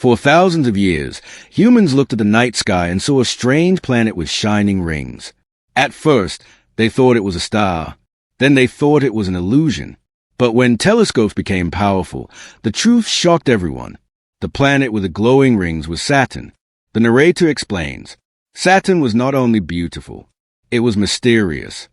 For thousands of years, humans looked at the night sky and saw a strange planet with shining rings. At first, they thought it was a star. Then they thought it was an illusion. But when telescopes became powerful, the truth shocked everyone. The planet with the glowing rings was Saturn. The narrator explains, Saturn was not only beautiful, it was mysterious.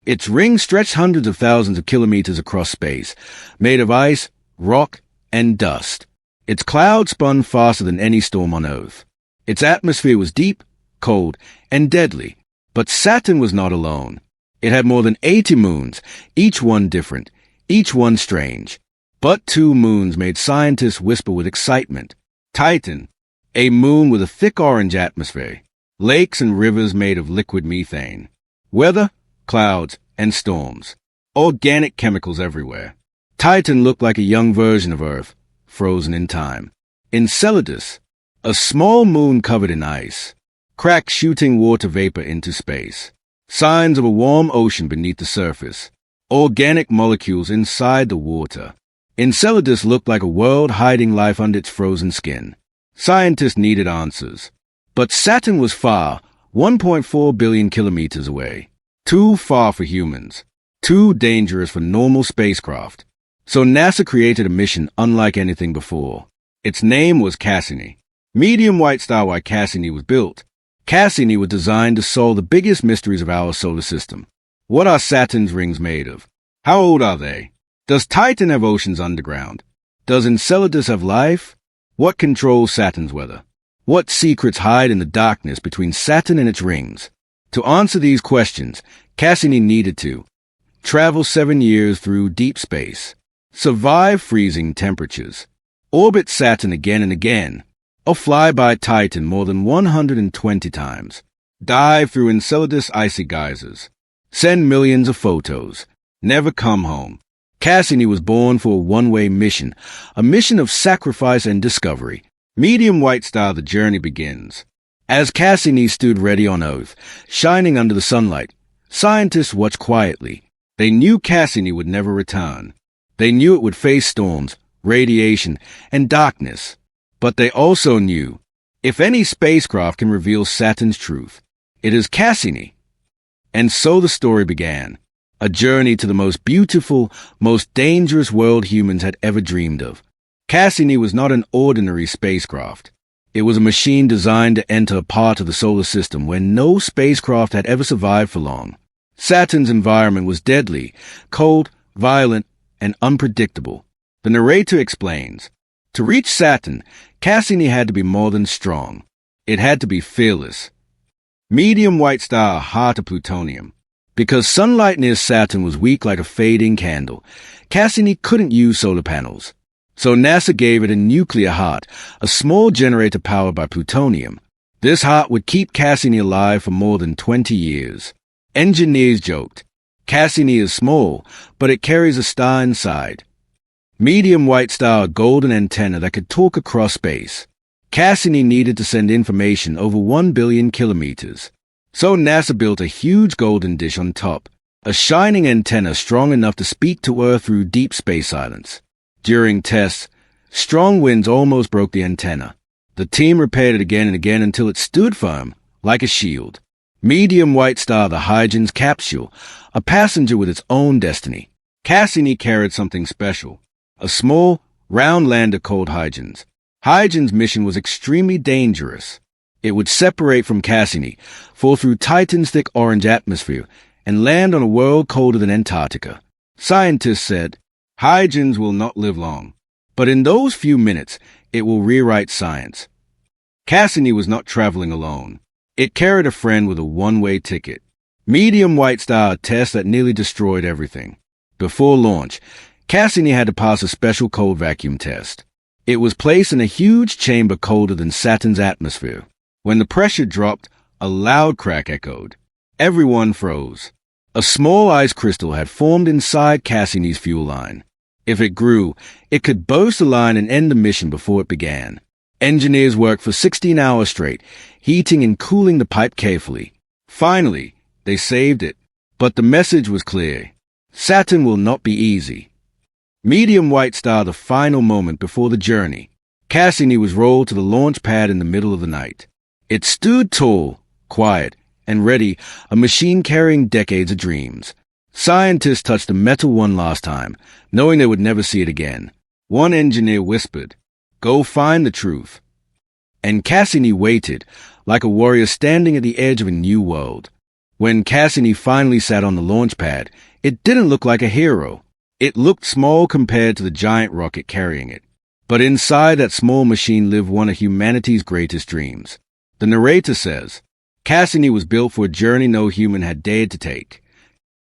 Its rings stretched hundreds of thousands of kilometers across space, made of ice, rock, and dust. Its clouds spun faster than any storm on Earth. Its atmosphere was deep, cold, and deadly. But Saturn was not alone. It had more than 80 moons, each one different, each one strange. But 2 moons made scientists whisper with excitement. Titan, a moon with a thick orange atmosphere. Lakes and rivers made of liquid methane. Weather, clouds, and storms. Organic chemicals everywhere. Titan looked like a young version of Earth, frozen in time. Enceladus, a small moon covered in ice. Cracks shooting water vapor into space. Signs of a warm ocean beneath the surface. Organic molecules inside the water. Enceladus looked like a world hiding life under its frozen skin. Scientists needed answers. But Saturn was far, 1.4 billion kilometers away. Too far for humans. Too dangerous for normal spacecraft. So NASA created a mission unlike anything before. Its name was Cassini. Medium white star why Cassini was built. Cassini was designed to solve the biggest mysteries of our solar system. What are Saturn's rings made of? How old are they? Does Titan have oceans underground? Does Enceladus have life? What controls Saturn's weather? What secrets hide in the darkness between Saturn and its rings? To answer these questions, Cassini needed to travel 7 years through deep space, survive freezing temperatures, orbit Saturn again and again, or fly by Titan more than 120 times, dive through Enceladus icy geysers, send millions of photos, never come home. Cassini was born for a one-way mission, a mission of sacrifice and discovery. Medium white star, the journey begins. As Cassini stood ready on Earth, shining under the sunlight, scientists watched quietly. They knew Cassini would never return. They knew it would face storms, radiation, and darkness. But they also knew, if any spacecraft can reveal Saturn's truth, it is Cassini. And so the story began. A journey to the most beautiful, most dangerous world humans had ever dreamed of. Cassini was not an ordinary spacecraft. It was a machine designed to enter a part of the solar system where no spacecraft had ever survived for long. Saturn's environment was deadly, cold, violent, and unpredictable. The narrator explains, to reach Saturn, Cassini had to be more than strong. It had to be fearless. Medium white star, heart of plutonium. Because sunlight near Saturn was weak like a fading candle, Cassini couldn't use solar panels. So NASA gave it a nuclear heart, a small generator powered by plutonium. This heart would keep Cassini alive for more than 20 years. Engineers joked, Cassini is small, but it carries a star inside. Medium white star, a golden antenna that could talk across space. Cassini needed to send information over 1 billion kilometers. So NASA built a huge golden dish on top, a shining antenna strong enough to speak to Earth through deep space silence. During tests, strong winds almost broke the antenna. The team repaired it again and again until it stood firm, like a shield. Medium white star, the Huygens capsule, a passenger with its own destiny. Cassini carried something special, a small, round lander called Huygens. Huygens' mission was extremely dangerous. It would separate from Cassini, fall through Titan's thick orange atmosphere, and land on a world colder than Antarctica. Scientists said, Huygens will not live long, but in those few minutes, it will rewrite science. Cassini was not traveling alone. It carried a friend with a one-way ticket. Medium white star, a test that nearly destroyed everything. Before launch, Cassini had to pass a special cold vacuum test. It was placed in a huge chamber colder than Saturn's atmosphere. When the pressure dropped, a loud crack echoed. Everyone froze. A small ice crystal had formed inside Cassini's fuel line. If it grew, it could burst the line and end the mission before it began. Engineers worked for 16 hours straight, heating and cooling the pipe carefully. Finally, they saved it. But the message was clear. Saturn will not be easy. Medium white star, the final moment before the journey. Cassini was rolled to the launch pad in the middle of the night. It stood tall, quiet, and ready, a machine carrying decades of dreams. Scientists touched the metal one last time, knowing they would never see it again. One engineer whispered, "Go find the truth." And Cassini waited, like a warrior standing at the edge of a new world. When Cassini finally sat on the launch pad, it didn't look like a hero. It looked small compared to the giant rocket carrying it. But inside that small machine lived one of humanity's greatest dreams. The narrator says, Cassini was built for a journey no human had dared to take.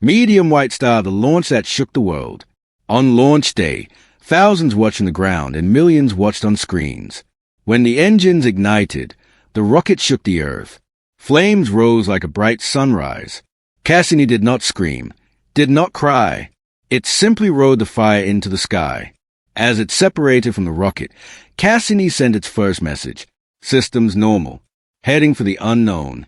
Medium white star, the launch that shook the world. On launch day, thousands watched on the ground and millions watched on screens. When the engines ignited, the rocket shook the earth. Flames rose like a bright sunrise. Cassini did not scream, did not cry. It simply rode the fire into the sky. As it separated from the rocket, Cassini sent its first message, systems normal, heading for the unknown.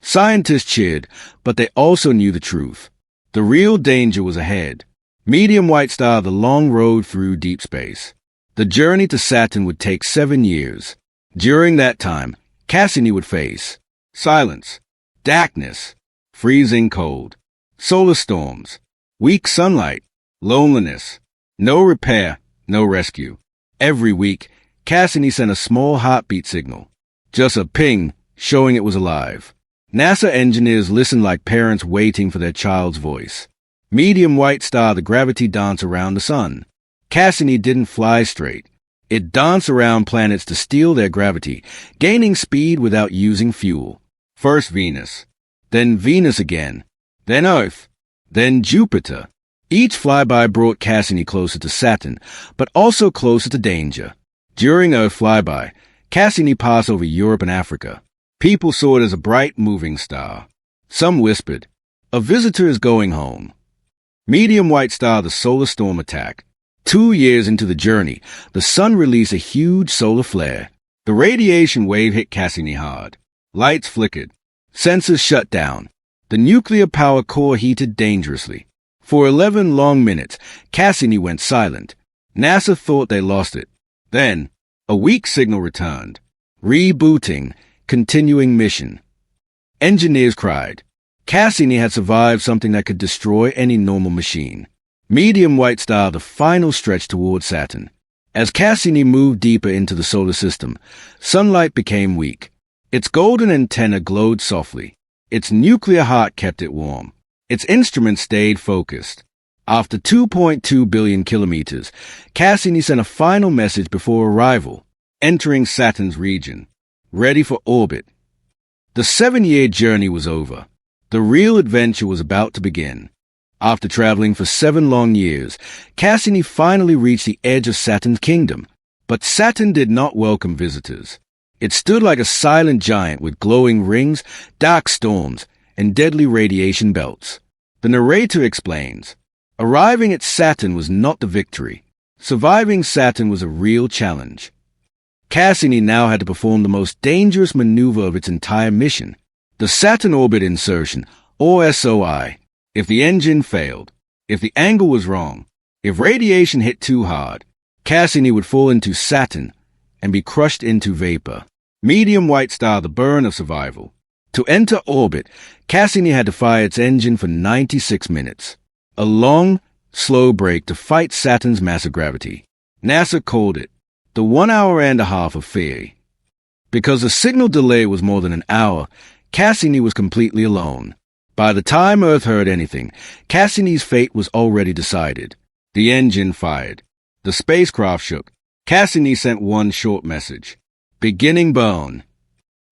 Scientists cheered, but they also knew the truth. The real danger was ahead. Medium white star, the long road through deep space. The journey to Saturn would take 7 years. During that time, Cassini would face silence, darkness, freezing cold, solar storms, weak sunlight, loneliness, no repair, no rescue. Every week, Cassini sent a small heartbeat signal, just a ping showing it was alive. NASA engineers listened like parents waiting for their child's voice. Medium white star, the gravity danced around the sun. Cassini didn't fly straight. It danced around planets to steal their gravity, gaining speed without using fuel. First Venus, then Venus again, then Earth, then Jupiter. Each flyby brought Cassini closer to Saturn, but also closer to danger. During Earth flyby, Cassini passed over Europe and Africa. People saw it as a bright moving star. Some whispered, "A visitor is going home." Medium white star, the solar storm attack. 2 years into the journey, the sun released a huge solar flare. The radiation wave hit Cassini hard. Lights flickered. Sensors shut down. The nuclear power core heated dangerously. For 11 long minutes, Cassini went silent. NASA thought they lost it. Then, a weak signal returned. Rebooting, continuing mission. Engineers cried. Cassini had survived something that could destroy any normal machine. Medium white star, the final stretch toward Saturn. As Cassini moved deeper into the solar system, sunlight became weak. Its golden antenna glowed softly. Its nuclear heart kept it warm. Its instruments stayed focused. After 2.2 billion kilometers, Cassini sent a final message before arrival, entering Saturn's region, ready for orbit. The 7-year journey was over. The real adventure was about to begin. After traveling for 7 long years, Cassini finally reached the edge of Saturn's kingdom. But Saturn did not welcome visitors. It stood like a silent giant with glowing rings, dark storms, and deadly radiation belts. The narrator explains, arriving at Saturn was not the victory. Surviving Saturn was a real challenge. Cassini now had to perform the most dangerous maneuver of its entire mission, the Saturn orbit insertion, or SOI. If the engine failed, if the angle was wrong, if radiation hit too hard, Cassini would fall into Saturn and be crushed into vapor. Medium white star, the burn of survival. To enter orbit, Cassini had to fire its engine for 96 minutes. A long, slow break to fight Saturn's massive gravity. NASA called it the 1 hour and a half of fear. Because the signal delay was more than an hour, Cassini was completely alone. By the time Earth heard anything, Cassini's fate was already decided. The engine fired. The spacecraft shook. Cassini sent one short message. Beginning burn.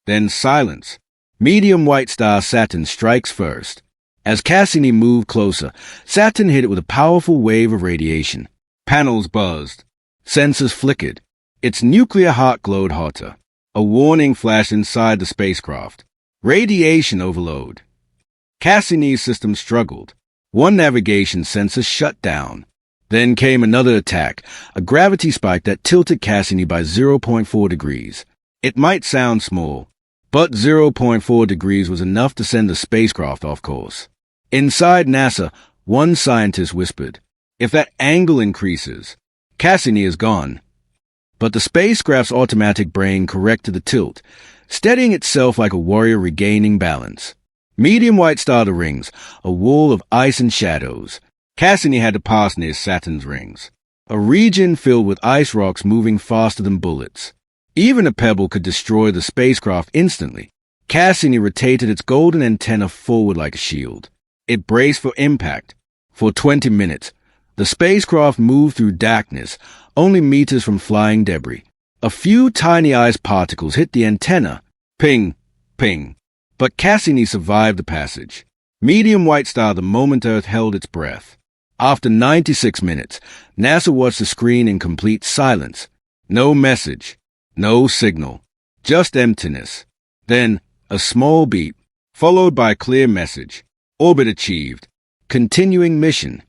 Then silence. Medium white star, Saturn strikes first. As Cassini moved closer, Saturn hit it with a powerful wave of radiation. Panels buzzed. Sensors flickered. Its nuclear heart glowed hotter. A warning flashed inside the spacecraft. Radiation overload. Cassini's system struggled. One navigation sensor shut down. Then came another attack, a gravity spike that tilted Cassini by 0.4 degrees. It might sound small, but 0.4 degrees was enough to send the spacecraft off course. Inside NASA, one scientist whispered, "If that angle increases, Cassini is gone." but the spacecraft's automatic brain corrected the tilt, steadying itself like a warrior regaining balance. Medium white star the rings, a wall of ice and shadows. Cassini had to pass near Saturn's rings, a region filled with ice rocks moving faster than bullets. Even a pebble could destroy the spacecraft instantly. Cassini rotated its golden antenna forward like a shield. It braced for impact. For 20 minutes, the spacecraft moved through darkness, only meters from flying debris. A few tiny ice particles hit the antenna. Ping, ping. But Cassini survived the passage. Medium white star the moment Earth held its breath. After 96 minutes, NASA watched the screen in complete silence. No message, no signal, just emptiness. Then, a small beep, followed by a clear message. Orbit achieved. Continuing mission.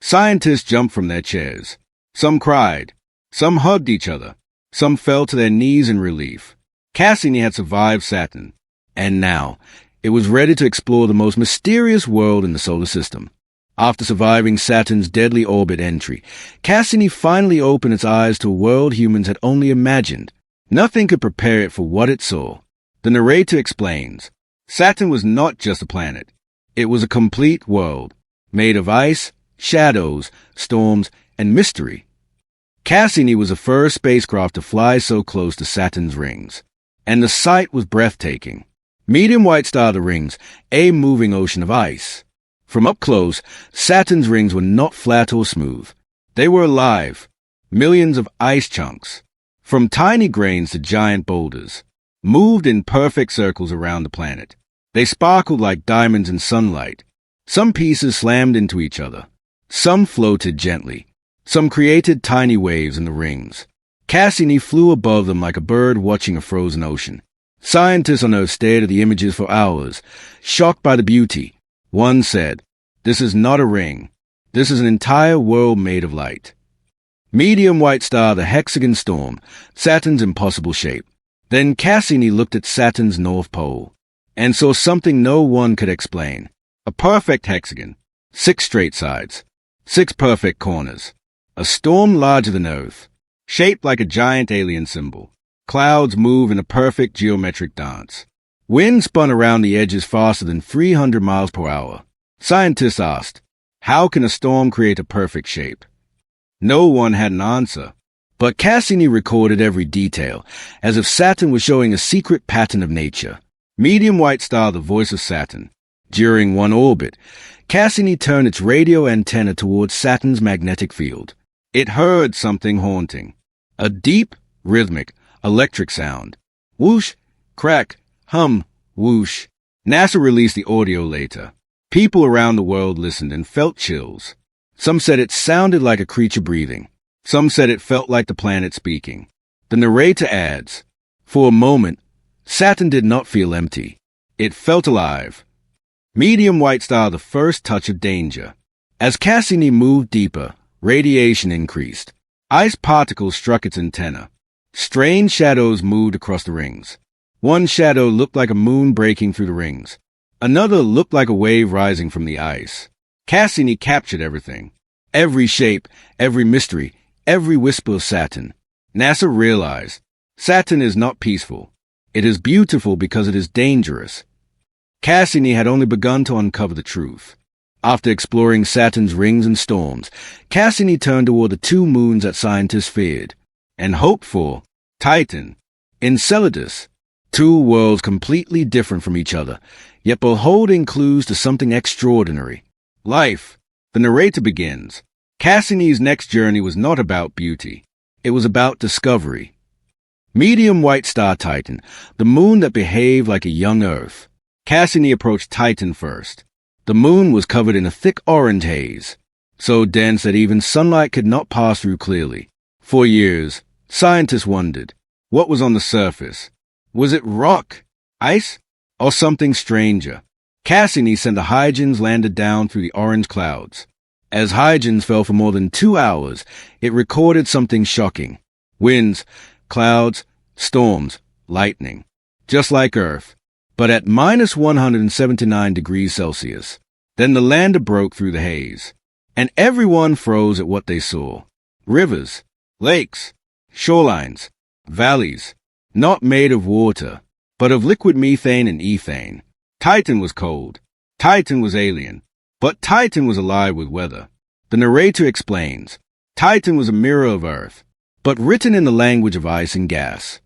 Scientists jumped from their chairs. Some cried. Some hugged each other. Some fell to their knees in relief. Cassini had survived Saturn. And now, it was ready to explore the most mysterious world in the solar system. After surviving Saturn's deadly orbit entry, Cassini finally opened its eyes to a world humans had only imagined. Nothing could prepare it for what it saw. The narrator explains, Saturn was not just a planet. It was a complete world, made of ice, shadows, storms, and mystery. Cassini was the first spacecraft to fly so close to Saturn's rings, and the sight was breathtaking. Medium white star the rings, a moving ocean of ice. From up close, Saturn's rings were not flat or smooth. They were alive, millions of ice chunks, from tiny grains to giant boulders, moved in perfect circles around the planet. They sparkled like diamonds in sunlight. Some pieces slammed into each other. Some floated gently. Some created tiny waves in the rings. Cassini flew above them like a bird watching a frozen ocean. Scientists on Earth stared at the images for hours, shocked by the beauty. One said, "This is not a ring. This is an entire world made of light." Medium white star, the hexagon storm, Saturn's impossible shape. Then Cassini looked at Saturn's north pole and saw something no one could explain. A perfect hexagon, 6 straight sides, 6 perfect corners. A storm larger than Earth, shaped like a giant alien symbol. Clouds move in a perfect geometric dance. Wind spun around the edges faster than 300 miles per hour. Scientists asked, how can a storm create a perfect shape? No one had an answer. But Cassini recorded every detail, as if Saturn was showing a secret pattern of nature. Medium white star, the voice of Saturn. During one orbit, Cassini turned its radio antenna towards Saturn's magnetic field. It heard something haunting. A deep, rhythmic, electric sound. Whoosh, crack, hum, whoosh. NASA released the audio later. People around the world listened and felt chills. Some said it sounded like a creature breathing. Some said it felt like the planet speaking. The narrator adds, for a moment, Saturn did not feel empty. It felt alive. Medium white star, the first touch of danger. As Cassini moved deeper, radiation increased. Ice particles struck its antenna. Strange shadows moved across the rings. One shadow looked like a moon breaking through the rings. Another looked like a wave rising from the ice. Cassini captured everything. Every shape, every mystery, every whisper of Saturn. NASA realized, Saturn is not peaceful. It is beautiful because it is dangerous. Cassini had only begun to uncover the truth. After exploring Saturn's rings and storms, Cassini turned toward the 2 moons that scientists feared and hoped for, Titan, Enceladus, 2 worlds completely different from each other, yet both holding clues to something extraordinary. Life. The narrator begins. Cassini's next journey was not about beauty. It was about discovery. Medium white star Titan, the moon that behaved like a young Earth. Cassini approached Titan first. The moon was covered in a thick orange haze, so dense that even sunlight could not pass through clearly. For years, scientists wondered, what was on the surface? Was it rock, ice, or something stranger? Cassini sent the Hygiens landed down through the orange clouds. As Hygiens fell for more than 2 hours, it recorded something shocking. Winds, clouds, storms, lightning. Just like Earth, but at minus 179 degrees Celsius. Then the lander broke through the haze, and everyone froze at what they saw. Rivers, lakes, Shorelines, valleys, not made of water, but of liquid methane and ethane. Titan was cold. Titan was alien. But Titan was alive with weather. The narrator explains, Titan was a mirror of Earth, but written in the language of ice and gas.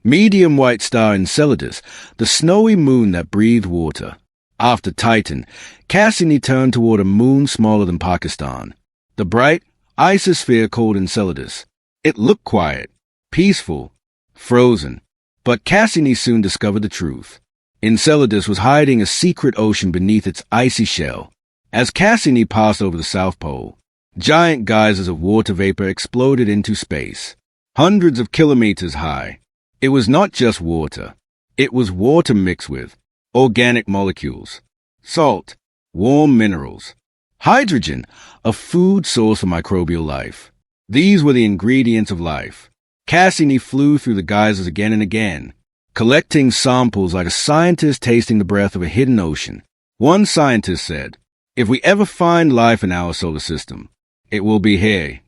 Medium white star Enceladus, the snowy moon that breathed water. After Titan, Cassini turned toward a moon smaller than Pakistan. The bright, isosphere called Enceladus. It looked quiet, peaceful, frozen. But Cassini soon discovered the truth. Enceladus was hiding a secret ocean beneath its icy shell. As Cassini passed over the South Pole, giant geysers of water vapor exploded into space, hundreds of kilometers high. It was not just water. It was water mixed with organic molecules, salt, warm minerals, hydrogen, a food source for microbial life. These were the ingredients of life. Cassini flew through the geysers again and again, collecting samples like a scientist tasting the breath of a hidden ocean. One scientist said, "If we ever find life in our solar system, it will be here."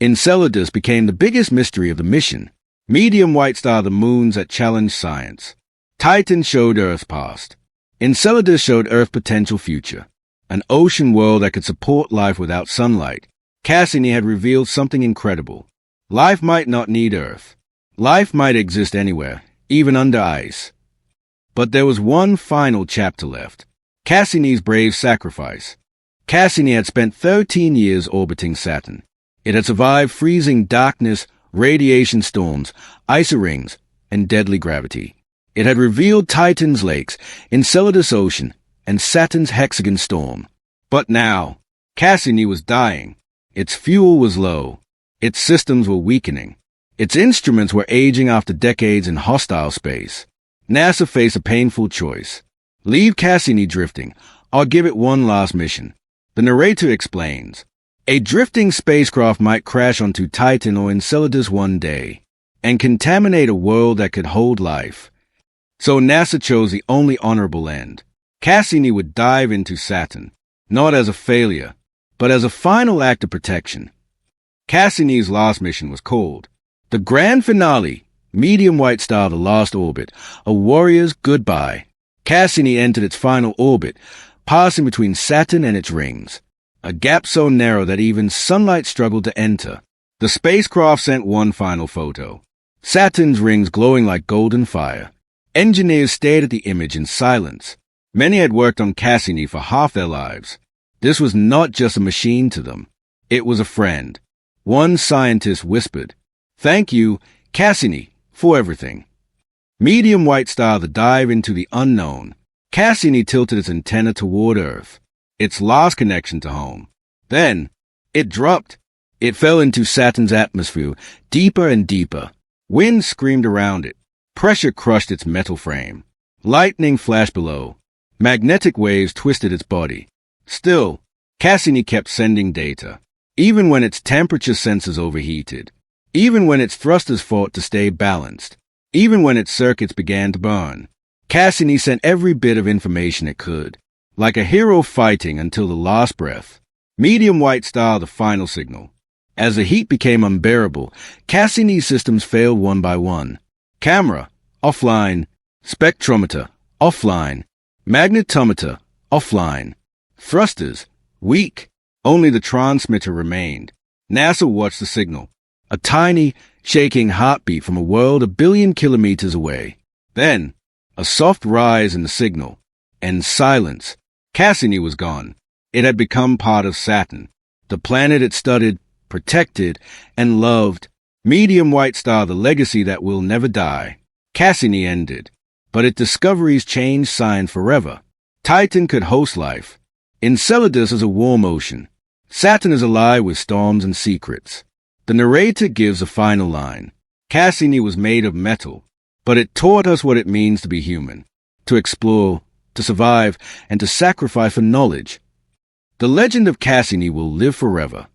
Enceladus became the biggest mystery of the mission. Medium white star, the moons that challenged science. Titan showed Earth's past. Enceladus showed Earth's potential future. An ocean world that could support life without sunlight. Cassini had revealed something incredible. Life might not need Earth. Life might exist anywhere, even under ice. But there was one final chapter left. Cassini's brave sacrifice. Cassini had spent 13 years orbiting Saturn. It had survived freezing darkness, radiation storms, ice rings, and deadly gravity. It had revealed Titan's lakes, Enceladus Ocean, and Saturn's hexagon storm. But now, Cassini was dying. Its fuel was low. Its systems were weakening. Its instruments were aging after decades in hostile space. NASA faced a painful choice. Leave Cassini drifting, or give it one last mission. The narrator explains, a drifting spacecraft might crash onto Titan or Enceladus one day, and contaminate a world that could hold life. So NASA chose the only honorable end. Cassini would dive into Saturn, not as a failure, but as a final act of protection. Cassini's last mission was called the grand finale, medium white star, the last orbit, a warrior's goodbye. Cassini entered its final orbit, passing between Saturn and its rings, a gap so narrow that even sunlight struggled to enter. The spacecraft sent one final photo, Saturn's rings glowing like golden fire. Engineers stared at the image in silence. Many had worked on Cassini for half their lives. This was not just a machine to them. It was a friend. One scientist whispered, "Thank you, Cassini, for everything." Medium white star, the dive into the unknown. Cassini tilted its antenna toward Earth, its last connection to home. Then, it dropped. It fell into Saturn's atmosphere, deeper and deeper. Wind screamed around it. Pressure crushed its metal frame. Lightning flashed below. Magnetic waves twisted its body. Still, Cassini kept sending data, even when its temperature sensors overheated, even when its thrusters fought to stay balanced, even when its circuits began to burn. Cassini sent every bit of information it could, like a hero fighting until the last breath. Medium white star, the final signal. As the heat became unbearable, Cassini's systems failed one by one. Camera, offline. Spectrometer, offline. Magnetometer, offline. Thrusters, weak. Only the transmitter remained. NASA watched the signal, a tiny, shaking heartbeat from a world a billion kilometers away. Then, a soft rise in the signal, and silence. Cassini was gone. It had become part of Saturn, the planet it studied, protected, and loved. Medium white star, the legacy that will never die. Cassini ended, but its discoveries changed science forever. Titan could host life. Enceladus is a warm ocean. Saturn is alive with storms and secrets. The narrator gives a final line. Cassini was made of metal, but it taught us what it means to be human, to explore, to survive, and to sacrifice for knowledge. The legend of Cassini will live forever.